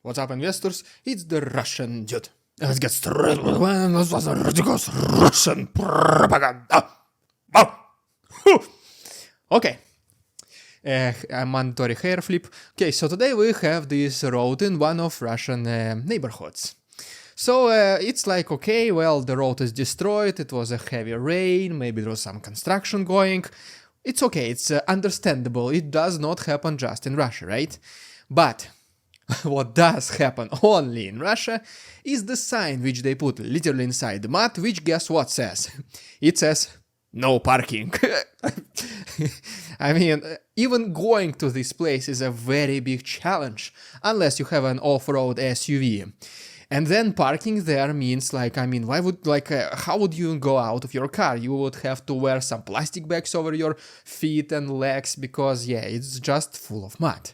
What's up, investors? It's the Russian dude. Let's get straight with this was a ridiculous Russian propaganda. Okay. A mandatory hair flip. Okay, so today we have this road in one of Russian neighborhoods. So it's like, okay, well, the road is destroyed, it was a heavy rain, maybe there was some construction going. It's okay, it's understandable, it does not happen just in Russia, right? But what does happen only in Russia is the sign which they put literally inside the mud, which guess what says? It says, no parking. I mean, even going to this place is a very big challenge, unless you have an off-road SUV. And then parking there means, like, I mean, how would you go out of your car? You would have to wear some plastic bags over your feet and legs because, yeah, it's just full of mud.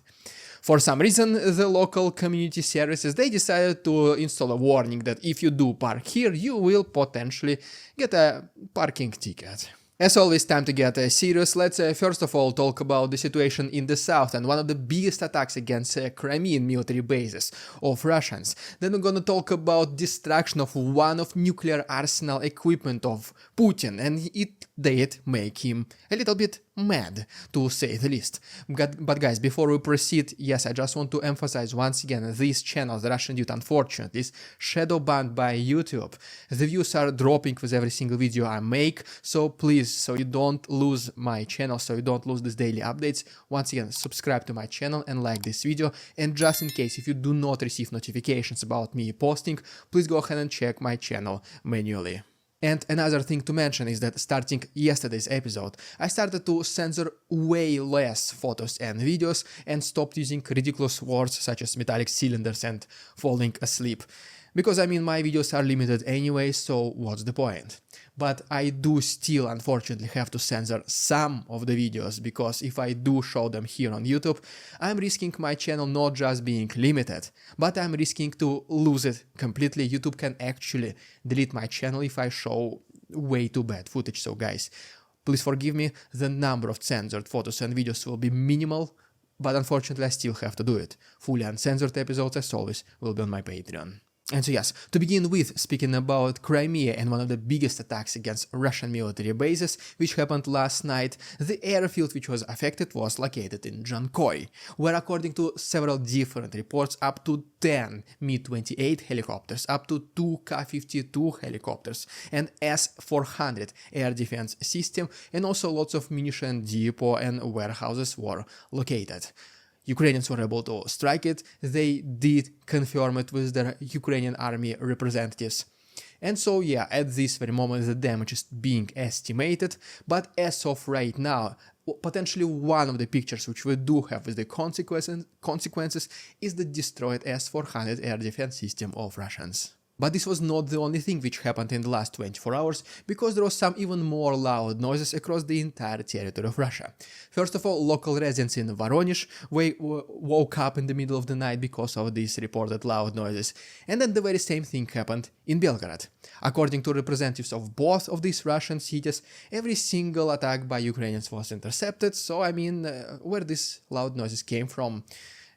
For some reason, the local community services, they decided to install a warning that if you do park here, you will potentially get a parking ticket. As always, time to get serious. Let's first of all talk about the situation in the south and one of the biggest attacks against Crimean military bases of Russians. Then we're gonna talk about destruction of one of nuclear arsenal equipment of Putin, and it did make him a little bit mad, to say the least. But guys, before we proceed, yes, I just want to emphasize once again, this channel, the Russian Dude, unfortunately, is shadow banned by YouTube. The views are dropping with every single video I make, so please, so you don't lose my channel, so you don't lose these daily updates, once again, subscribe to my channel and like this video. And just in case, if you do not receive notifications about me posting, please go ahead and check my channel manually. And another thing to mention is that starting yesterday's episode, I started to censor way less photos and videos and stopped using ridiculous words such as metallic cylinders and falling asleep. Because I mean, my videos are limited anyway, so what's the point? But I do still unfortunately have to censor some of the videos, because if I do show them here on YouTube, I'm risking my channel not just being limited, but I'm risking to lose it completely. YouTube can actually delete my channel if I show way too bad footage. So guys, please forgive me, the number of censored photos and videos will be minimal, but unfortunately I still have to do it. Fully uncensored episodes, as always, will be on my Patreon. And so yes, to begin with, speaking about Crimea and one of the biggest attacks against Russian military bases, which happened last night, the airfield which was affected was located in Dzhankoi, where according to several different reports, up to 10 Mi-28 helicopters, up to 2 Ka-52 helicopters, and S-400 air defense system, and also lots of munition depot and warehouses were located. Ukrainians were able to strike it, they did confirm it with their Ukrainian army representatives. And so yeah, at this very moment the damage is being estimated, but as of right now, potentially one of the pictures which we do have with the consequences is the destroyed S-400 air defense system of Russians. But this was not the only thing which happened in the last 24 hours, because there was some even more loud noises across the entire territory of Russia. First of all, local residents in Voronezh woke up in the middle of the night because of these reported loud noises, and then the very same thing happened in Belgorod. According to representatives of both of these Russian cities, every single attack by Ukrainians was intercepted, so I mean, where these loud noises came from,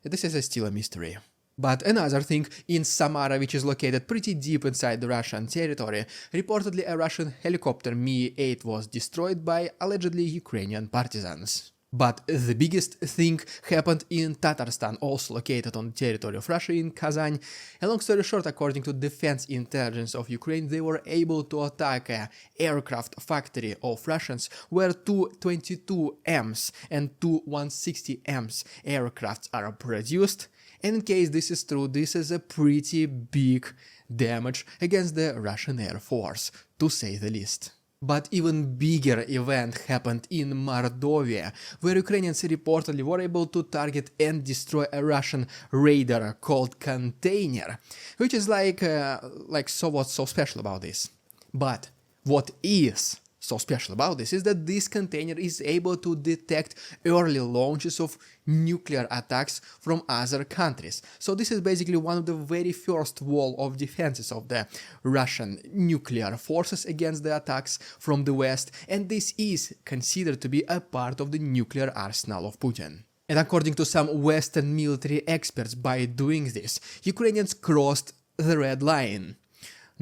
this is still a mystery. But another thing, in Samara, which is located pretty deep inside the Russian territory, reportedly a Russian helicopter Mi-8 was destroyed by allegedly Ukrainian partisans. But the biggest thing happened in Tatarstan, also located on the territory of Russia in Kazan. And long story short, according to Defense Intelligence of Ukraine, they were able to attack an aircraft factory of Russians where two 22Ms and two 160Ms aircrafts are produced. And in case this is true, this is a pretty big damage against the Russian Air Force, to say the least. But even bigger event happened in Mordovia, where Ukrainians reportedly were able to target and destroy a Russian radar called Container, which is so what's so special about this? But what is so special about this is that this container is able to detect early launches of nuclear attacks from other countries. So this is basically one of the very first wall of defenses of the Russian nuclear forces against the attacks from the West, and this is considered to be a part of the nuclear arsenal of Putin. And according to some Western military experts, by doing this, Ukrainians crossed the red line.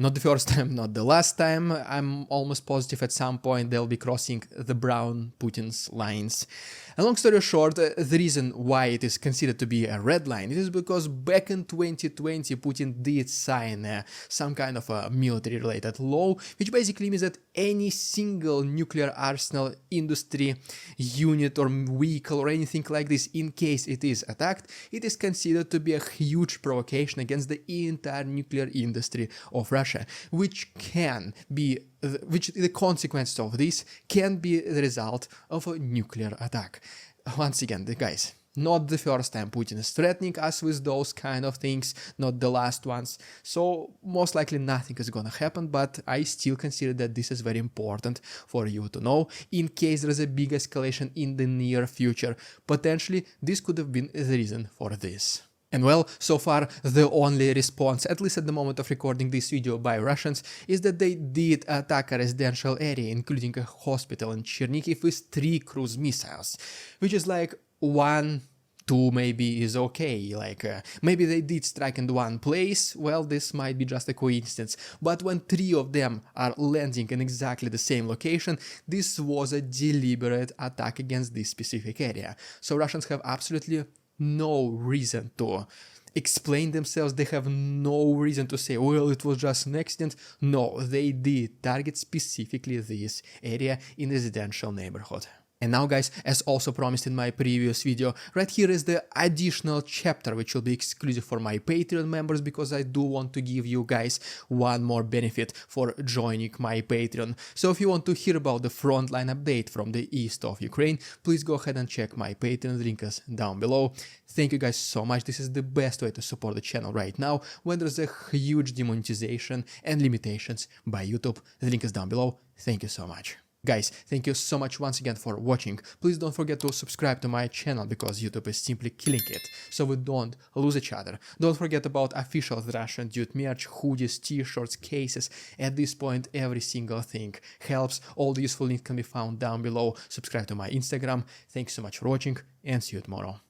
Not the first time, not the last time. I'm almost positive at some point they'll be crossing the brown Putin's lines. And long story short, the reason why it is considered to be a red line is because back in 2020 Putin did sign some kind of a military-related law, which basically means that any single nuclear arsenal industry unit or vehicle or anything like this, in case it is attacked, it is considered to be a huge provocation against the entire nuclear industry of Russia, which the consequence of this can be the result of a nuclear attack. Once again, guys, not the first time Putin is threatening us with those kind of things, not the last ones, so most likely nothing is gonna happen, but I still consider that this is very important for you to know, in case there is a big escalation in the near future. Potentially, this could have been the reason for this. And well, so far the only response, at least at the moment of recording this video, by Russians is that they did attack a residential area, including a hospital in Chernihiv, with 3 cruise missiles, which is like 1, 2 maybe is okay, maybe they did strike in one place, well, this might be just a coincidence, but when 3 of them are landing in exactly the same location, this was a deliberate attack against this specific area. So Russians have absolutely no reason to explain themselves, they have no reason to say, well, it was just an accident. No, they did target specifically this area in residential neighborhood. And now, guys, as also promised in my previous video, right here is the additional chapter which will be exclusive for my Patreon members, because I do want to give you guys one more benefit for joining my Patreon. So if you want to hear about the frontline update from the east of Ukraine, please go ahead and check my Patreon, link is down below. Thank you guys so much, this is the best way to support the channel right now when there's a huge demonetization and limitations by YouTube. The link is down below. Thank you so much. Guys, thank you so much once again for watching. Please don't forget to subscribe to my channel, because YouTube is simply killing it, so we don't lose each other. Don't forget about official Russian Dude merch, hoodies, t-shirts, cases. At this point, every single thing helps. All the useful links can be found down below. Subscribe to my Instagram. Thanks so much for watching, and see you tomorrow.